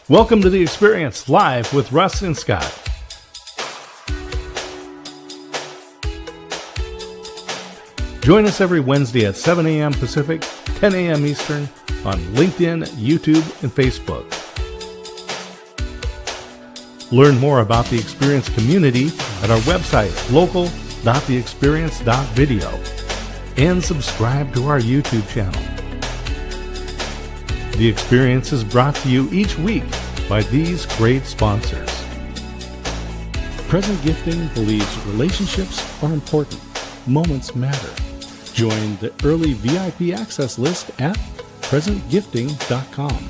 Welcome to The Experience, live with Russ and Scott. Join us every Wednesday at 7 a.m. Pacific, 10 a.m. Eastern on LinkedIn, YouTube, and Facebook. Learn more about the Experience community at our website, local.theexperience.video, and subscribe to our YouTube channel. The Experience is brought to you each week by these great sponsors. Present Gifting believes relationships are important. Moments matter. Join the early VIP access list at presentgifting.com.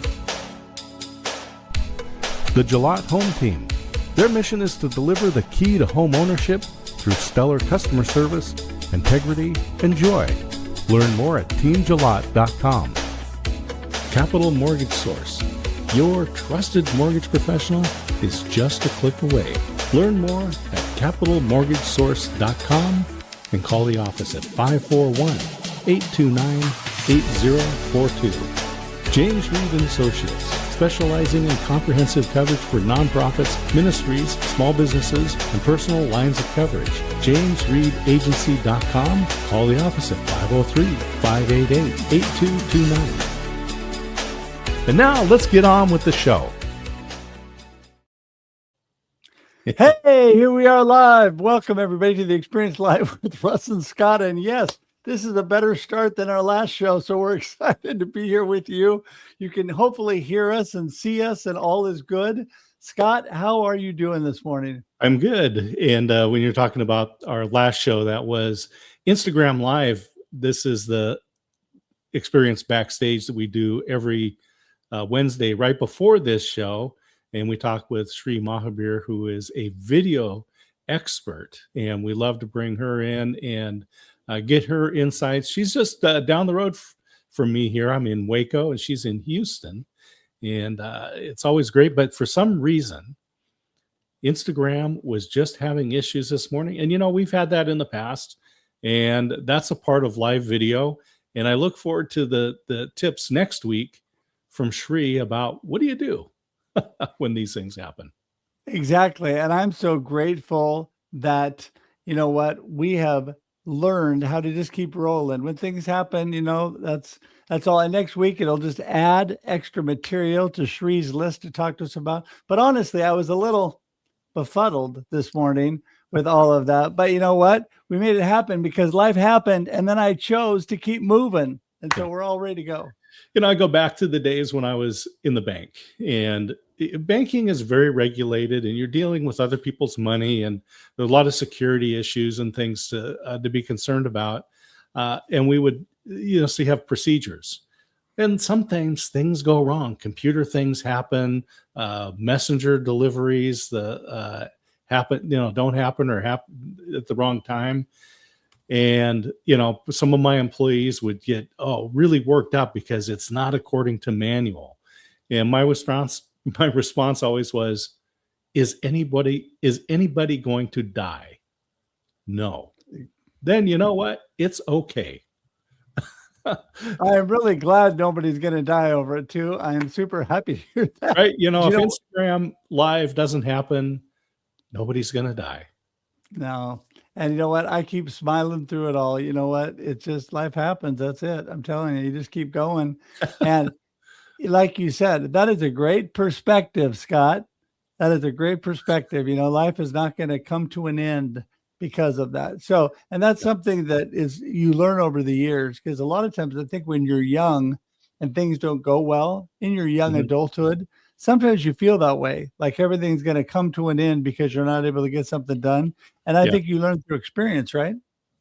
The Gillot Home Team. Their mission is to deliver the key to home ownership through stellar customer service, integrity, and joy. Learn more at teamgillot.com. Capital Mortgage Source. Your trusted mortgage professional is just a click away. Learn more at capitalmortgagesource.com and call the office at 541-829-8042. James Reed & Associates, specializing in comprehensive coverage for nonprofits, ministries, small businesses, and personal lines of coverage. JamesReedAgency.com. Call the office at 503-588-8229. And now let's get on with the show. Hey, here we are live. Welcome everybody to the Experience Live with Russ and Scott. And yes, this is a better start than our last show. So we're excited to be here with you. You can hopefully hear us and see us and all is good. Scott, how are you doing this morning? I'm good. And when you're talking about our last show, that was Instagram Live. This is the Experience Backstage that we do every Wednesday right before this show. And we talk with Sri Mahabir, who is a video expert. And we love to bring her in and get her insights. She's just down the road from me here. I'm in Waco and she's in Houston. And it's always great. But for some reason, Instagram was just having issues this morning. And, you know, we've had that in the past. And that's a part of live video. And I look forward to the tips next week from Sri about what do you do when these things happen. Exactly. And I'm so grateful that, you know what, we have learned how to just keep rolling. When things happen, you know, that's all. And next week, it'll just add extra material to Shri's list to talk to us about. But honestly, I was a little befuddled this morning with all of that. But you know what? We made it happen because life happened. And then I chose to keep moving. And so we're all ready to go. You know, I go back to the days when I was in the bank, and banking is very regulated and you're dealing with other people's money, and there's a lot of security issues and things to be concerned about. And we would, you know, so you have procedures, and sometimes things go wrong. Computer things happen, messenger deliveries, happen, you know, don't happen or happen at the wrong time. And, you know, some of my employees would get, really worked up because it's not according to manual. And my response always was, is anybody going to die? No. Then you know what? It's okay. I'm really glad nobody's going to die over it too. I am super happy to hear that. Right. You know, if Instagram Live doesn't happen, nobody's going to die. No. And you know what? I keep smiling through it all. You know what? It's just life happens. That's it. I'm telling you, you just keep going. And like you said, that is a great perspective, Scott. That is a great perspective. You know, life is not going to come to an end because of that. So, and that's something that is you learn over the years, because a lot of times I think when you're young and things don't go well in your young adulthood, sometimes you feel that way, like everything's going to come to an end because you're not able to get something done. And I think you learn through experience, right?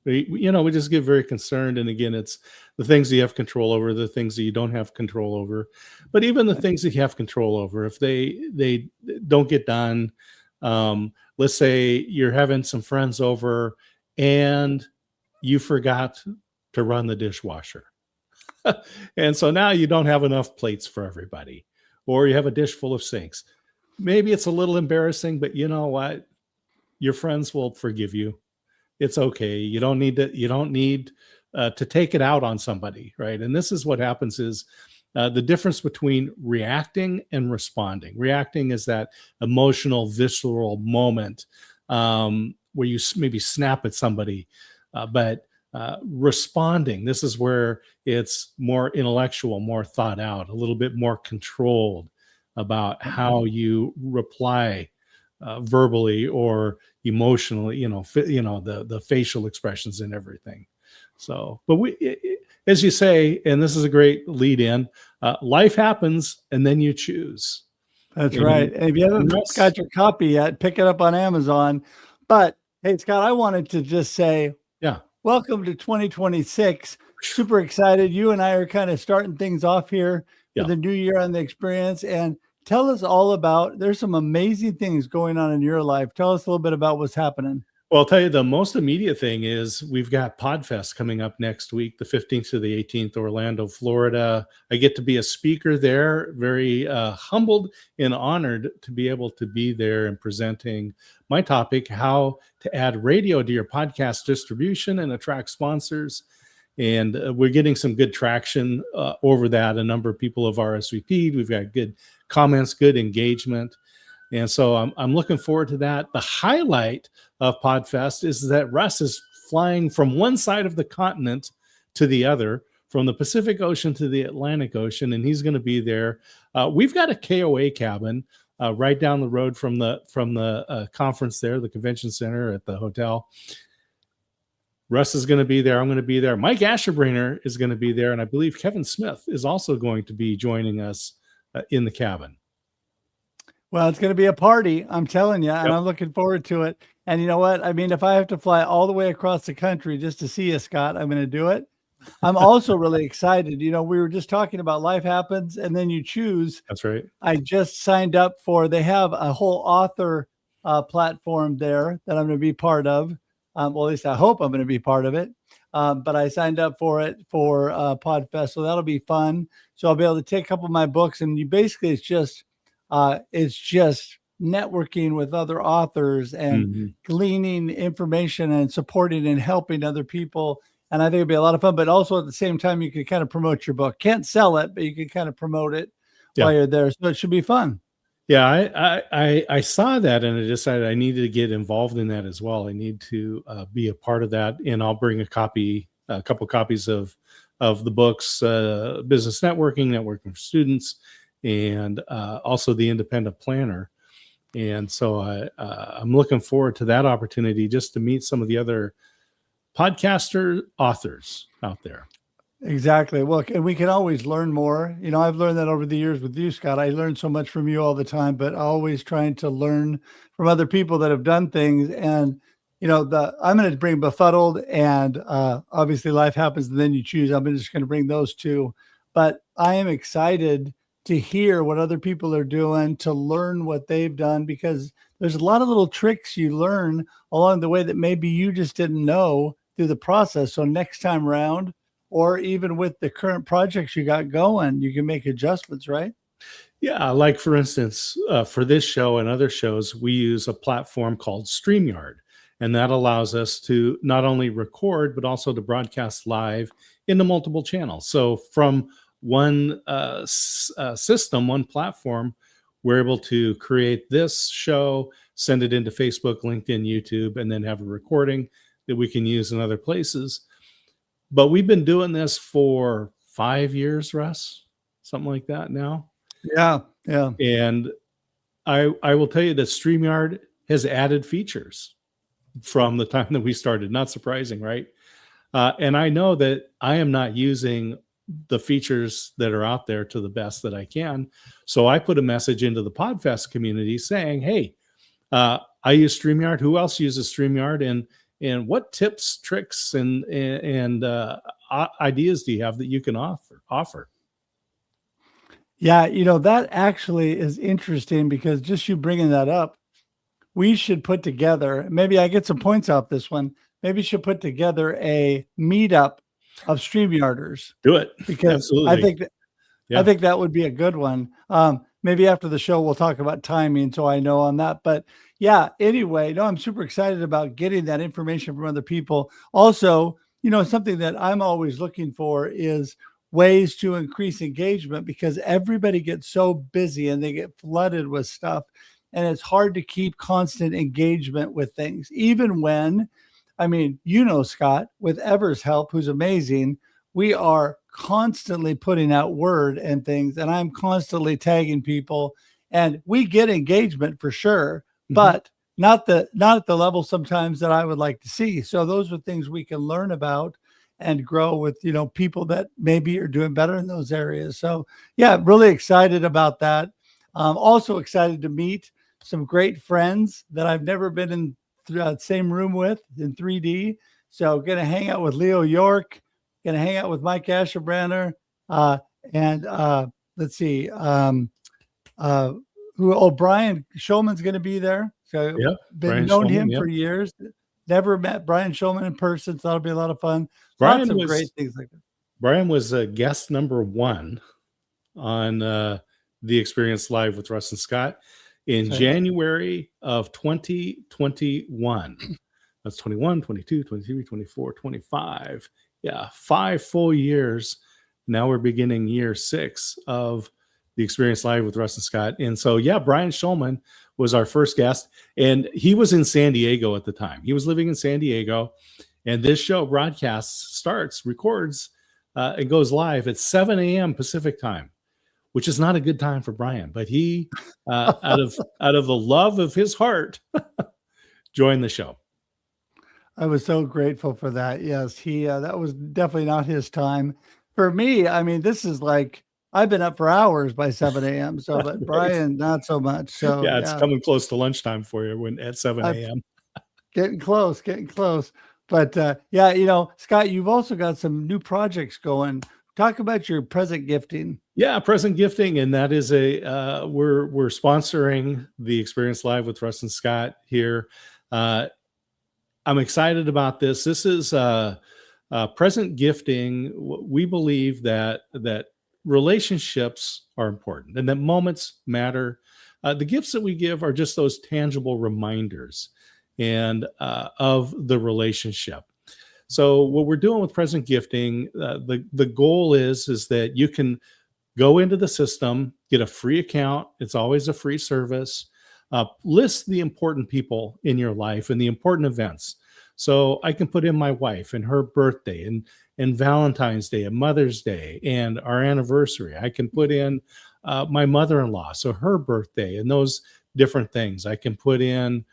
You know, we just get very concerned. And again, it's the things that you have control over, the things that you don't have control over. But even the things that you have control over, if they don't get done, let's say you're having some friends over and you forgot to run the dishwasher. And so now you don't have enough plates for everybody, or you have a dish full of sinks. Maybe it's a little embarrassing, but you know what? Your friends will forgive you. It's okay. You don't need to take it out on somebody, right? And this is what happens is the difference between reacting and responding. Reacting is that emotional, visceral moment where you maybe snap at somebody, but responding, this is where it's more intellectual, more thought out, a little bit more controlled about how you reply verbally or emotionally, the facial expressions and everything. So, but as you say, and this is a great lead in, life happens and then you choose. That's And, right. And if you and haven't got your copy yet, pick it up on Amazon. But hey, Scott, I wanted to just say, yeah, welcome to 2026. Super excited. You and I are kind of starting things off here for the new year on the experience. And tell us all about, there's some amazing things going on in your life. Tell us a little bit about what's happening. Well, I'll tell you the most immediate thing is we've got PodFest coming up next week, the 15th to the 18th, Orlando, Florida. I get to be a speaker there. Very humbled and honored to be able to be there and presenting my topic, how to add radio to your podcast distribution and attract sponsors. And we're getting some good traction over that. A number of people have RSVP'd. We've got good comments, good engagement. And so I'm looking forward to that. The highlight of PodFest is that Russ is flying from one side of the continent to the other, from the Pacific Ocean to the Atlantic Ocean, and he's going to be there. We've got a KOA cabin right down the road from the conference there, the convention center at the hotel. Russ is going to be there. I'm going to be there. Mike Asherbrainer is going to be there, and I believe Kevin Smith is also going to be joining us in the cabin. Well, it's going to be a party, I'm telling you, and I'm looking forward to it. And you know what? I mean, if I have to fly all the way across the country just to see you, Scott, I'm going to do it. I'm also really excited. We were just talking about life happens and then you choose. That's right. I just signed up they have a whole author platform there that I'm going to be part of. Well, at least I hope I'm going to be part of it. But I signed up for it for PodFest. So that'll be fun. So I'll be able to take a couple of my books and it's just networking with other authors and gleaning information and supporting and helping other people. And I think it'd be a lot of fun, but also at the same time, you could kind of promote your book. Can't sell it, but you can kind of promote it while you're there. So it should be fun. Yeah, I saw that and I decided I needed to get involved in that as well. I need to be a part of that, and I'll bring a couple copies of the books, Business Networking for Students, and also the Independent Planner. And so I'm looking forward to that opportunity just to meet some of the other podcaster authors out there. Exactly. Well, and we can always learn more. I've learned that over the years with you, Scott. I learn so much from you all the time, but always trying to learn from other people that have done things. And, I'm going to bring Befuddled and obviously Life Happens and Then You Choose. I'm just going to bring those two. But I am excited to hear what other people are doing, to learn what they've done, because there's a lot of little tricks you learn along the way that maybe you just didn't know through the process. So next time around, or even with the current projects you got going, you can make adjustments, right? Yeah, like for instance, for this show and other shows, we use a platform called StreamYard, and that allows us to not only record, but also to broadcast live into multiple channels. So from one system, one platform, we're able to create this show, send it into Facebook, LinkedIn, YouTube, and then have a recording that we can use in other places. But we've been doing this for 5 years, Russ, something like that now. Yeah. And I will tell you that StreamYard has added features from the time that we started. Not surprising, right? And I know that I am not using the features that are out there to the best that I can. So I put a message into the PodFest community saying, hey, I use StreamYard. Who else uses StreamYard? And what tips, tricks, and ideas do you have that you can offer? Yeah, that actually is interesting, because just you bringing that up, we should put together, maybe I get some points off this one, maybe you should put together a meetup of StreamYarders. Do it. Because absolutely. I think that would be a good one. Maybe after the show, we'll talk about timing, so I know on that. But yeah, anyway, I'm super excited about getting that information from other people. Also, something that I'm always looking for is ways to increase engagement, because everybody gets so busy and they get flooded with stuff. And it's hard to keep constant engagement with things, even when, I mean, Scott, with Ever's help, who's amazing, we are constantly putting out word and things, and I'm constantly tagging people, and we get engagement for sure, but not at the level sometimes that I would like to see. So those are things we can learn about and grow with, people that maybe are doing better in those areas. So yeah, really excited about that. Also excited to meet some great friends that I've never been in the same room with in 3D. So going to hang out with Leo York, going to hang out with Mike Asherbranner, and let's see, Brian Shulman's going to be there. So Yep. been known him for years. Never met Brian Shulman in person, so that'll be a lot of fun. Lots of great things like that. Brian was guest number 1 on the Experience Live with Russ and Scott in January of 2021. That's 21, 22, 23, 24, 25. Yeah, 5 full years. Now we're beginning year 6 of the Experience Live with Russ and Scott. And so, yeah, Brian Shulman was our first guest, and he was in San Diego at the time. He was living in San Diego, and this show records, and goes live at 7 a.m. Pacific time, which is not a good time for Brian, but he, out of the love of his heart, joined the show. I was so grateful for that. Yes, that was definitely not his time. For me, I mean, this is like, I've been up for hours by 7 a.m. So, but right. Brian, not so much. So yeah, it's coming close to lunchtime for you at 7 a.m. Getting close. But yeah, Scott, you've also got some new projects going. Talk about your present gifting. Yeah, present gifting, and that is we're sponsoring the Experience Live with Russ and Scott here. I'm excited about this. This is present gifting. We believe that relationships are important and that moments matter. The gifts that we give are just those tangible reminders and of the relationship. So what we're doing with present gifting, the goal is that you can go into the system, get a free account. It's always a free service. List the important people in your life and the important events. So I can put in my wife and her birthday and Valentine's Day and Mother's Day and our anniversary. I can put in my mother-in-law, so her birthday and those different things. I can put in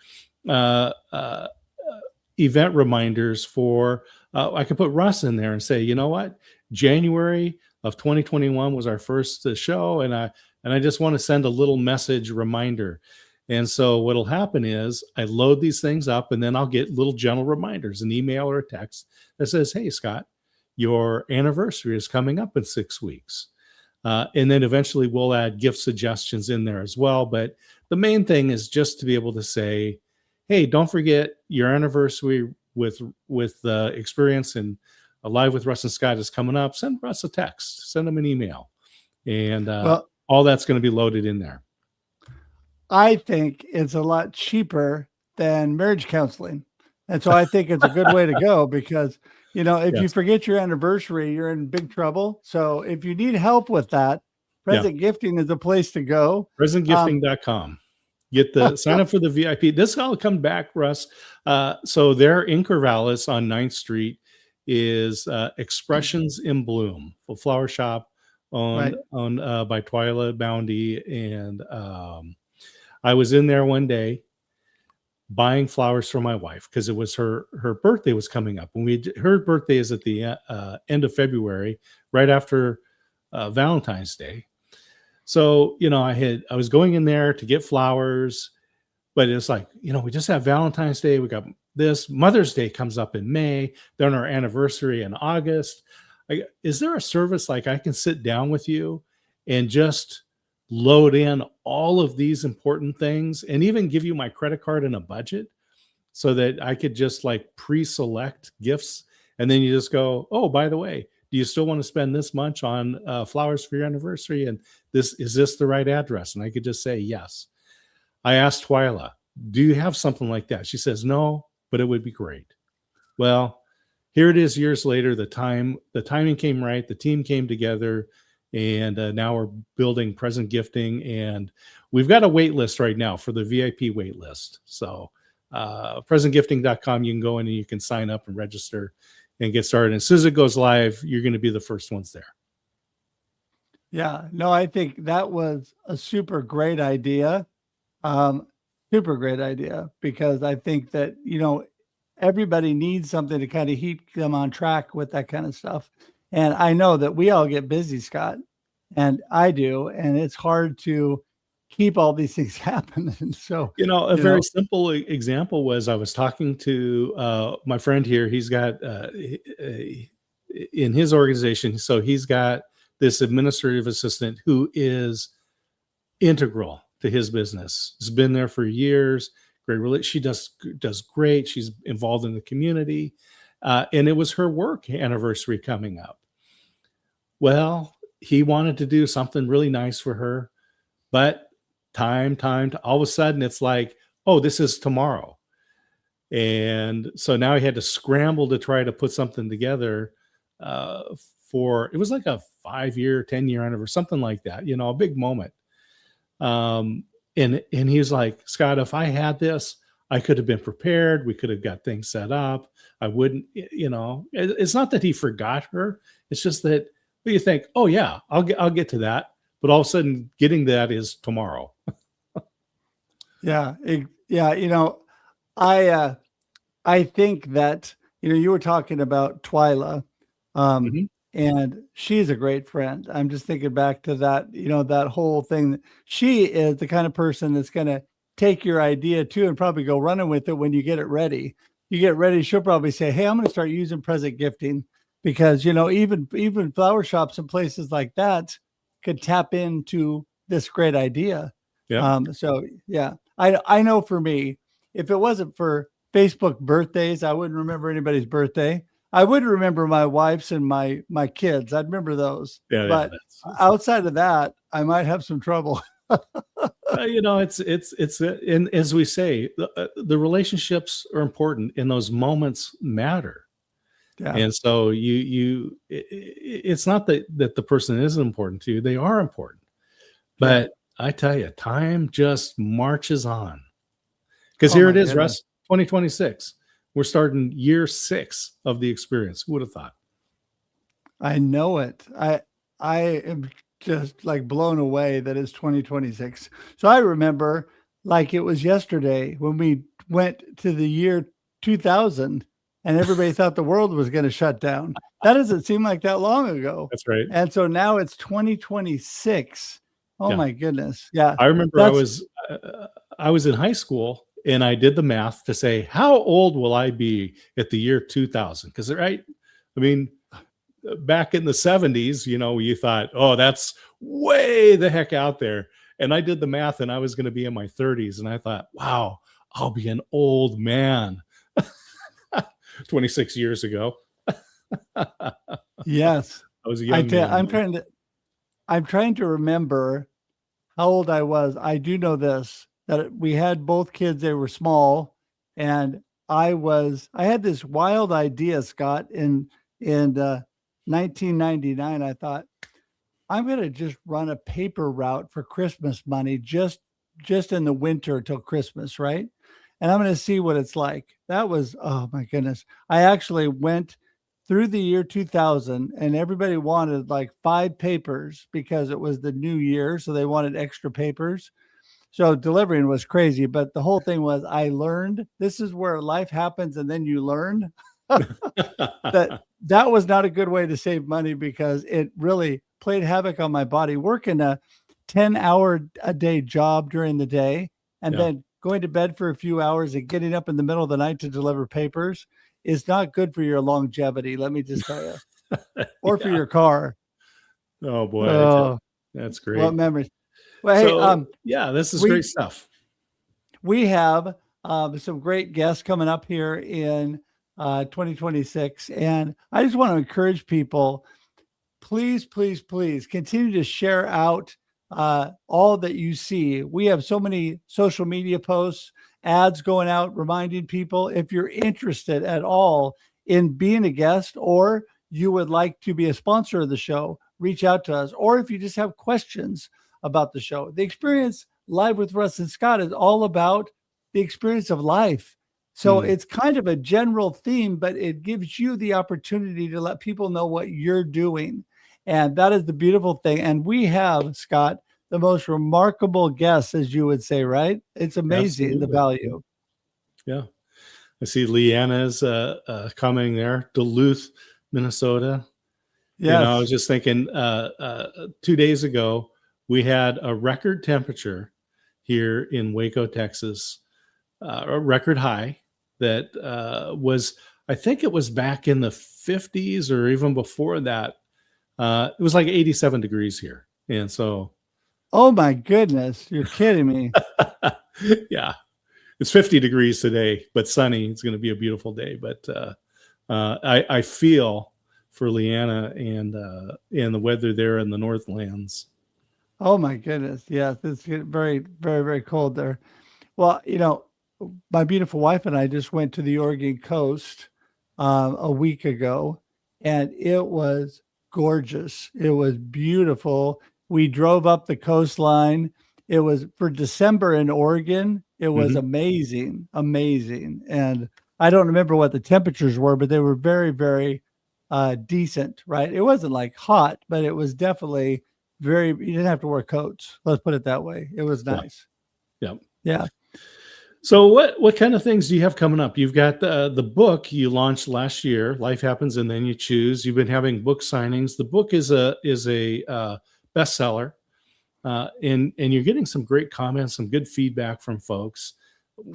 event reminders for, I can put Russ in there and say, you know what, January of 2021 was our first show, and I just want to send a little message reminder. And so what'll happen is I load these things up, and then I'll get little gentle reminders, an email or a text that says, hey, Scott, your anniversary is coming up in 6 weeks. And then eventually we'll add gift suggestions in there as well. But the main thing is just to be able to say, hey, don't forget your anniversary with Experience and Live with Russ and Scott is coming up. Send Russ a text, send him an email. And all that's going to be loaded in there. I think it's a lot cheaper than marriage counseling. And so I think it's a good way to go because, if you forget your anniversary, you're in big trouble. So if you need help with that, present gifting is the place to go. Presentgifting.com. Sign up for the VIP. This all come back, Russ. So there in Corvallis on 9th Street is Expressions in Bloom, a flower shop owned by Twyla Boundy. And I was in there one day buying flowers for my wife because it was her birthday was coming up. And her birthday is at the end of February, right after Valentine's Day. So, I was going in there to get flowers, but it's like, we just have Valentine's Day. We got this. Mother's Day comes up in May, then our anniversary in August. Is there a service like I can sit down with you and just load in all of these important things and even give you my credit card and a budget so that I could just like pre-select gifts? And then you just go, oh, by the way, do you still want to spend this much on flowers for your anniversary? And is this the right address? And I could just say yes. I asked Twyla, do you have something like that? She says, no, but it would be great. Well, here it is years later. The timing came right. The team came together, and now we're building present gifting, and we've got a wait list right now for the VIP wait list. So presentgifting.com, you can go in and you can sign up and register and get started. And as soon as it goes live, you're going to be the first ones there. Yeah, no, I think that was a super great idea. Super great idea, because I think that, everybody needs something to kind of keep them on track with that kind of stuff. And I know that we all get busy, Scott, and I do, and it's hard to keep all these things happening. So, A very simple example was I was talking to my friend here. He's got in his organization, so he's got this administrative assistant who is integral to his business. Has been there for years. Great, she does great. She's involved in the community, and it was her work anniversary coming up. Well, he wanted to do something really nice for her, but time all of a sudden it's like, oh, this is tomorrow. And so now he had to scramble to try to put something together for, it was like a 5-year, 10-year anniversary, something like that, a big moment. And he was like, Scott, if I had this, I could have been prepared. We could have got things set up. I wouldn't, it's not that he forgot her. It's just that you think, oh yeah, I'll get to that. But all of a sudden getting that is tomorrow. Yeah. I think that, you were talking about Twyla, and she's a great friend. I'm just thinking back to that, that whole thing. She is the kind of person that's going to take your idea too and probably go running with it when you get it ready. You get ready, she'll probably say, hey, I'm going to start using present gifting, because, even flower shops and places like that could tap into this great idea. Yeah. So yeah, I know for me, if it wasn't for Facebook birthdays, I wouldn't remember anybody's birthday. I would remember my wife's and my kids. I'd remember those. Yeah, but outside of that, I might have some trouble. It's and as we say, the relationships are important, and those moments matter. Yeah. And so it's not that the person isn't important to you; they are important. But I tell you, time just marches on. Because here it is, Russ, 2026. We're starting year 6 of the experience. Who would have thought? I know it. I am just like blown away that it's 2026. So I remember like it was yesterday when we went to the year 2000 and everybody thought the world was going to shut down. That doesn't seem like that long ago. That's right. And so now it's 2026. Oh my goodness. Yeah. I remember I was in high school, and I did the math to say, how old will I be at the year 2000? Because, right, I mean, back in the 70s, you thought, oh, that's way the heck out there. And I did the math, and I was going to be in my 30s. And I thought, wow, I'll be an old man 26 years ago. Yes. I was a young man. I'm trying to remember how old I was. I do know this, that we had both kids. They were small, and I had this wild idea, Scott, in 1999. I thought, I'm going to just run a paper route for Christmas money, just in the winter till Christmas. Right. And I'm going to see what it's like. That was, oh my goodness. I actually went through the year 2000, and everybody wanted like 5 papers because it was the new year. So they wanted extra papers. So delivering was crazy, but the whole thing was, I learned, this is where life happens. And then you learn that was not a good way to save money, because it really played havoc on my body. Working a 10-hour-a-day job during the day, and then going to bed for a few hours and getting up in the middle of the night to deliver papers is not good for your longevity. Let me just tell you, or for your car. Oh boy. That's great. What memories. Well, hey, this is great stuff. We have some great guests coming up here in 2026. And I just want to encourage people, please, please, please continue to share out all that you see. We have so many social media posts, ads going out, reminding people, if you're interested at all in being a guest, or you would like to be a sponsor of the show, reach out to us. Or if you just have questions about the show, the experience live with Russ and Scott is all about the experience of life. So Mm, it's kind of a general theme, but it gives you the opportunity to let people know what you're doing. And that is the beautiful thing. And we have, Scott, the most remarkable guests, as you would say, right? It's amazing the absolutely. value. Yeah. I see Leanna's commenting there, Duluth, Minnesota. I was Yes. just thinking 2 days ago, we had a record temperature here in Waco, Texas, a record high that was, I think it was back in the 50s or even before that. It was like 87 degrees here. And so, Oh my goodness. You're kidding me. yeah, it's 50 degrees today, but sunny. It's going to be a beautiful day. But I feel for Leanna and the weather there in the Northlands. Oh my goodness. Yes. It's getting very, very, very cold there. Well, my beautiful wife and I just went to the Oregon coast a week ago, and it was gorgeous. It was beautiful. We drove up the coastline. It was for December in Oregon. It was Hmm. amazing, amazing. And I don't remember what the temperatures were, but they were very, very decent, right? It wasn't like hot, but it was definitely you didn't have to wear coats. Let's put it that way. It was Yeah, nice. yeah. Yeah. So what kind of things do you have coming up? You've got the book you launched last year, Life Happens and Then You Choose. You've been having book signings. The book is a bestseller, and you're getting some great comments, some good feedback from folks.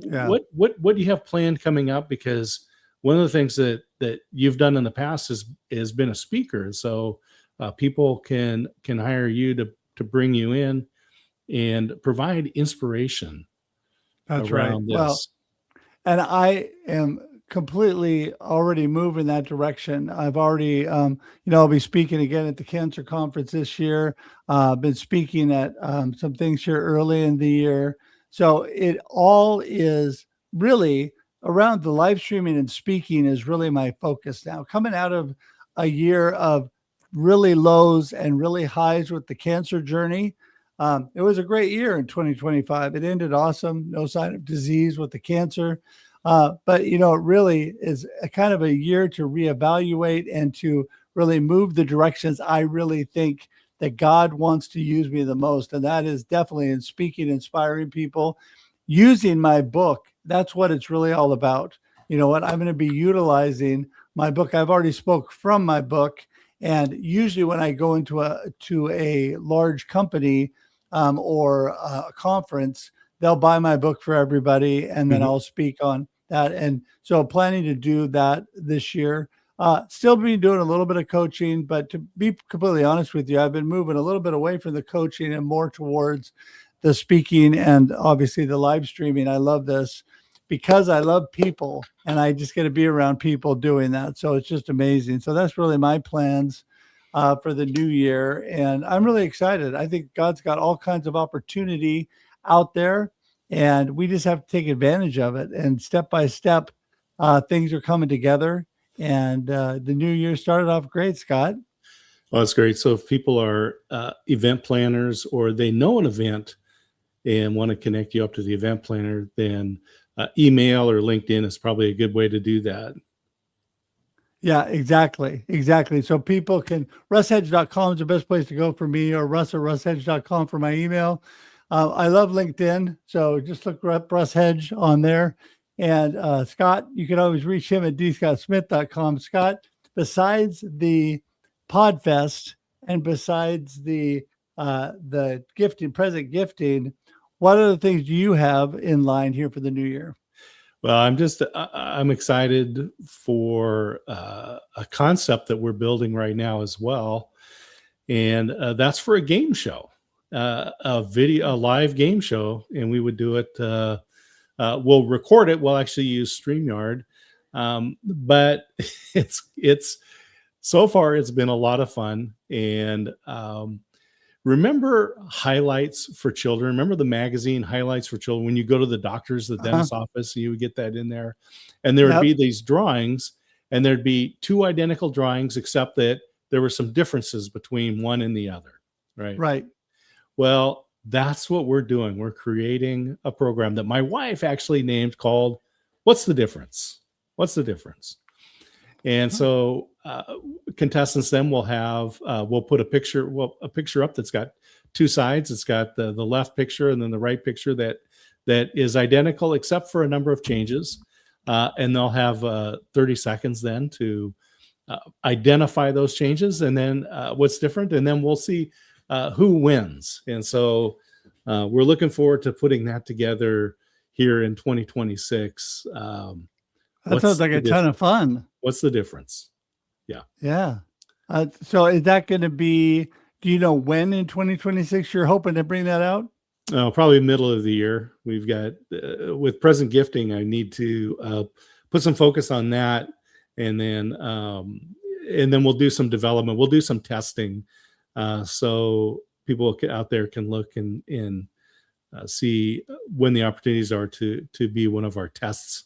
Yeah. What do you have planned coming up? Because one of the things that you've done in the past is been a speaker, and so people can hire you to bring you in and provide inspiration That's right. around Well, this. and I am completely already moving that direction. I've already, I'll be speaking again at the cancer conference this year. Been speaking at some things here early in the year. So it all is really around the live streaming and speaking is really my focus now. Coming out of a year of really lows and really highs with the cancer journey, it was a great year in 2025. It ended awesome. No sign of disease with the cancer. But, it really is a kind of a year to reevaluate and to really move the directions I really think that God wants to use me the most. And that is definitely in speaking, inspiring people, using my book. That's what it's really all about. You know what? I'm going to be utilizing my book. I've already spoke from my book. And usually when I go into a large company, or a conference, they'll buy my book for everybody, and then Mhm. I'll speak on that. And so planning to do that this year. Still be doing a little bit of coaching, but to be completely honest with you, I've been moving a little bit away from the coaching and more towards the speaking and obviously the live streaming. I love this because I love people and I just get to be around people doing that. So it's just amazing. So that's really my plans for the new year. And I'm really excited. I think God's got all kinds of opportunity out there, and we just have to take advantage of it. And step by step, things are coming together. And the new year started off great, Scott. Well, that's great. So if people are event planners or they know an event and want to connect you up to the event planner, then email or LinkedIn is probably a good way to do that. Yeah, exactly. Exactly. So people can, russhedge.com is the best place to go for me, or russ@russhedge.com for my email. I love LinkedIn. So just look up Russ Hedge on there. And Scott, you can always reach him at dscottsmith.com. Scott, besides the Podfest and besides the gifting, present gifting, what other things do you have in line here for the new year? Well, I'm excited for a concept that we're building right now as well, and that's for a game show, a live game show, and we would do it. We'll record it. We'll actually use StreamYard, but it's so far it's been a lot of fun. And remember highlights for children? Remember the magazine Highlights for Children? When you go to the doctor's, the Uh-huh. dentist's office, you would get that in there. And there would be Yep. these drawings. and there'd be two identical drawings, except that there were some differences between one and the other, right? Right. Well, that's what we're doing. We're creating a program that my wife actually named called What's the Difference? What's the Difference? And so contestants then will have, we'll put a picture up that's got two sides. It's got the left picture and then the right picture that is identical except for a number of changes. And they'll have 30 seconds then to identify those changes and then what's different. And then we'll see who wins. And so we're looking forward to putting that together here in 2026. That sounds like a ton of fun. What's the difference? Yeah. Yeah. So is that going to be, do you know when in 2026 you're hoping to bring that out? Probably middle of the year. We've got, with present gifting, I need to put some focus on that. And then we'll do some development. We'll do some testing. So people out there can look and see when the opportunities are to be one of our test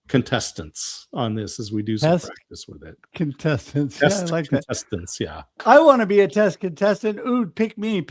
contestants on this as we do some practice with it. Contestants. Test yeah, I like contestants, that. Yeah. I want to be a test contestant. Ooh, pick me.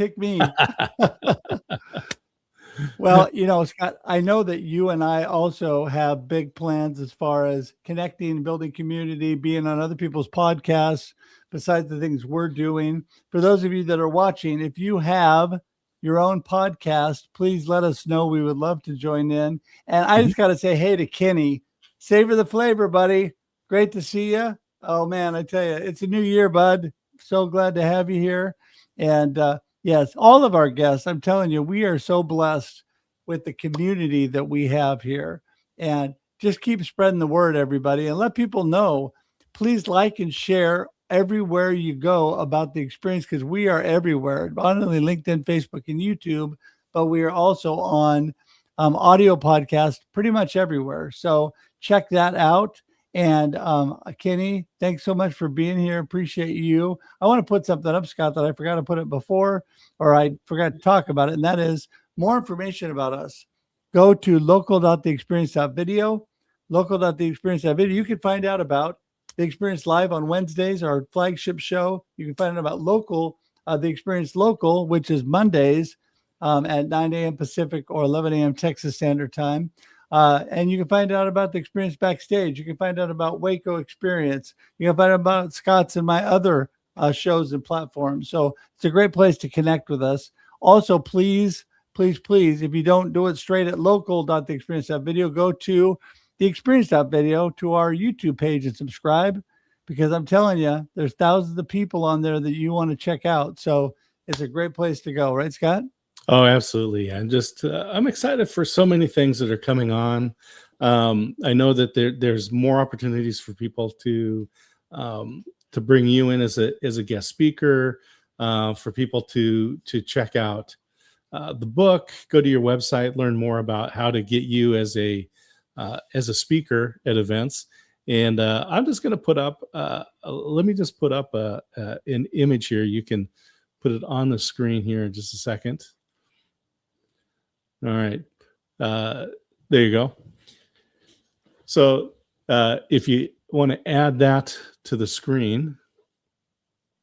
Well, Scott, I know that you and I also have big plans as far as connecting, building community, being on other people's podcasts, besides the things we're doing. For those of you that are watching, if you have your own podcast, please let us know. We would love to join in. And I just got to say, hey to Kenny, savor the flavor, buddy. Great to see you. Oh man, I tell you, it's a new year, bud. So glad to have you here. And yes, all of our guests, I'm telling you, we are so blessed with the community that we have here. And just keep spreading the word, everybody, and let people know. Please like and share everywhere you go about the experience, because we are everywhere, not only LinkedIn, Facebook, and YouTube, but we are also on audio podcast pretty much everywhere. So check that out. And Kenny, thanks so much for being here. Appreciate you. I want to put something up, Scott, that I forgot to put it before, or I forgot to talk about it. And that is more information about us. Go to local.theexperience.video, local.theexperience.video. You can find out about The Experience Live on Wednesdays, our flagship show. You can find out about The Experience Local, which is Mondays at 9 a.m. Pacific or 11 a.m. Texas Standard Time. And you can find out about The Experience Backstage. You can find out about Waco Experience. You can find out about Scott's and my other shows and platforms. So it's a great place to connect with us. Also, please, if you don't do it straight at local.theexperience.video, go to theexperience.video to our YouTube page and subscribe, because I'm telling you, there's thousands of people on there that you want to check out. So it's a great place to go. Right, Scott? Oh, absolutely. And just, I'm excited for so many things that are coming on. I know that there's more opportunities for people to bring you in as a guest speaker, for people to check out the book, go to your website, learn more about how to get you as a speaker at events. And I'm just going to put up, let me just put up an image here. You can put it on the screen here in just a second. All right. There you go. So if you want to add that to the screen,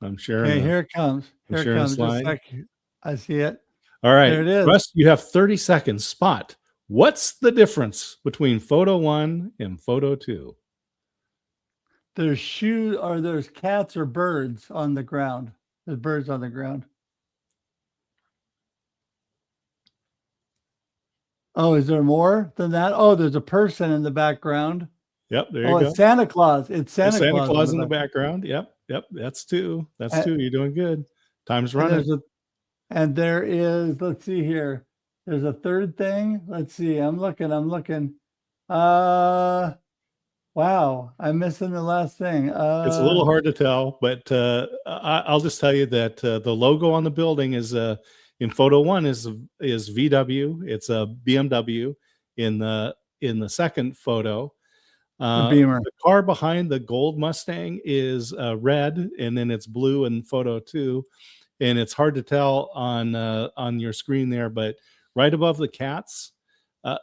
I'm sharing. Okay, here it comes. Here it comes. Just like, I see it. All right. There it is. Russ, you have 30 seconds. Spot. What's the difference between photo 1 and photo 2? There's shoes, or there's cats or birds on the ground. There's birds on the ground. Oh, is there more than that? Oh, there's a person in the background. Yep, there you go. It's Santa Claus. It's Santa Claus in the background. Yep. That's 2. That's 2. You're doing good. Time's running. And there is, let's see here. There's a third thing. Let's see. I'm looking. Wow, I'm missing the last thing. It's a little hard to tell, but I'll just tell you that the logo on the building is in photo 1 is VW. It's a BMW. In the second photo, Beamer. the car behind the gold Mustang is red, and then it's blue in photo 2. And it's hard to tell on your screen there, but right above the cats,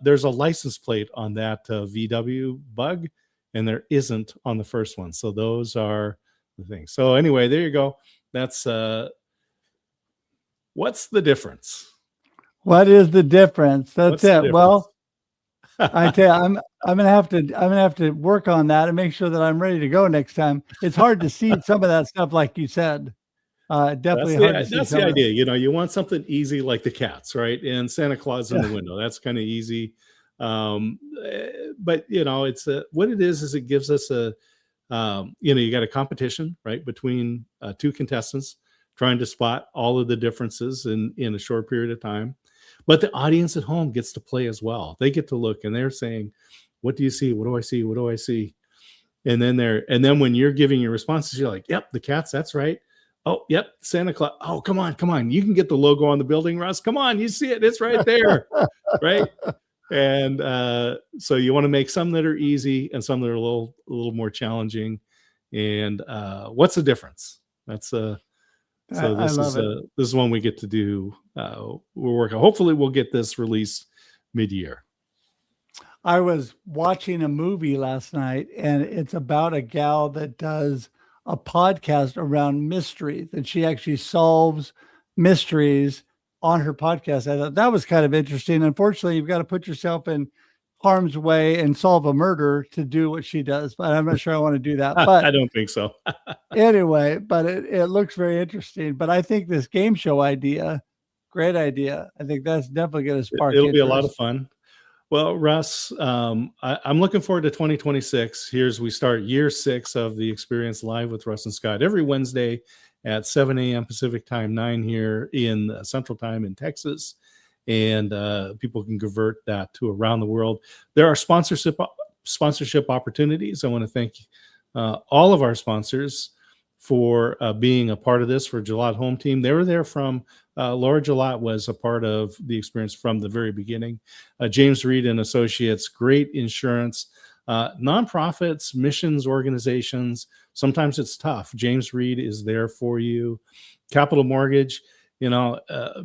there's a license plate on that VW Bug, and there isn't on the first one. So those are the things. So anyway, there you go. That's what's the difference? What is the difference? That's What's the it. difference? Well, I tell you, I'm gonna have to work on that and make sure that I'm ready to go next time. It's hard to see some of that stuff, like you said. Definitely hard to see. That's the idea. You want something easy like the cats, right? And Santa Claus in the window. That's kind of easy. But it's what it is it gives us a you got a competition, right, between two contestants trying to spot all of the differences in a short period of time. But the audience at home gets to play as well. They get to look and they're saying, what do you see? What do I see? What do I see? And then when you're giving your responses, you're like, yep, the cats, that's right. Oh, yep, Santa Claus. Oh, come on. You can get the logo on the building, Russ. Come on, you see it. It's right there. Right. And so you want to make some that are easy and some that are a little more challenging. And what's the difference? That's this is one we get to do. We're working. Hopefully we'll get this released mid-year. I was watching a movie last night, and it's about a gal that does a podcast around mysteries, and she actually solves mysteries on her podcast. I thought that was kind of interesting. Unfortunately, you've got to put yourself in harm's way and solve a murder to do what she does, but I'm not sure I want to do that. But I don't think so. Anyway, but it looks very interesting. But I think this game show idea, great idea. I think that's definitely going to spark It'll interest. be a lot of fun. Well, Russ, I'm looking forward to 2026. We start year 6 of the Experience Live with Russ and Scott every Wednesday at 7 a.m. Pacific time, 9 here in Central Time in Texas. And people can convert that to around the world. There are sponsorship opportunities. I want to thank all of our sponsors for being a part of this. For Gillette Home Team, they were there from Laura Gillette was a part of the experience from the very beginning. James Reed and Associates, great insurance, nonprofits, missions organizations. Sometimes it's tough. James Reed is there for you. Capital Mortgage.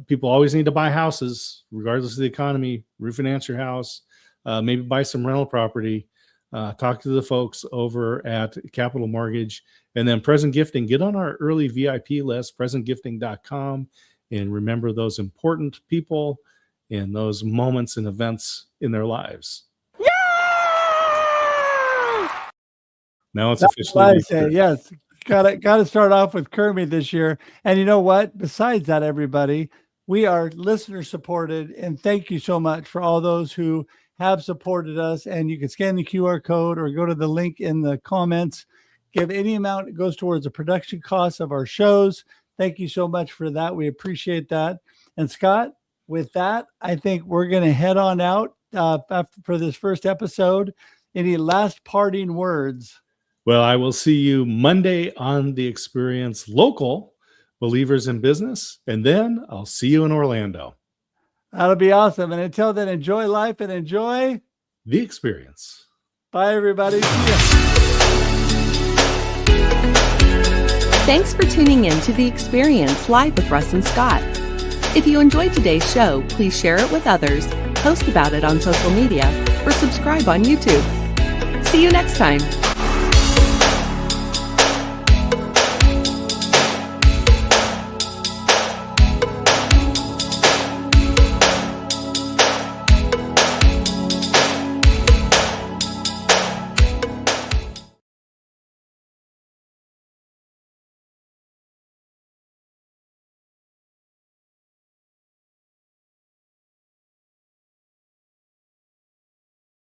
People always need to buy houses, regardless of the economy. Refinance your house, maybe buy some rental property. Talk to the folks over at Capital Mortgage. And then Present Gifting. Get on our early VIP list, presentgifting.com. And remember those important people and those moments and events in their lives. Yeah! Now it's officially. I say, yes. Got to start off with Kermit this year. And you know what? Besides that, everybody, we are listener supported. And thank you so much for all those who have supported us. And you can scan the QR code or go to the link in the comments. Give any amount that goes towards the production costs of our shows. Thank you so much for that. We appreciate that. And Scott, with that, I think we're going to head on out for this first episode. Any last parting words? Well, I will see you Monday on the Experience Local, Believers in Business, and then I'll see you in Orlando. That'll be awesome. And until then, enjoy life and enjoy the experience. Bye, everybody. Thanks for tuning in to The Experience Live with Russ and Scott. If you enjoyed today's show, please share it with others, post about it on social media, or subscribe on YouTube. See you next time.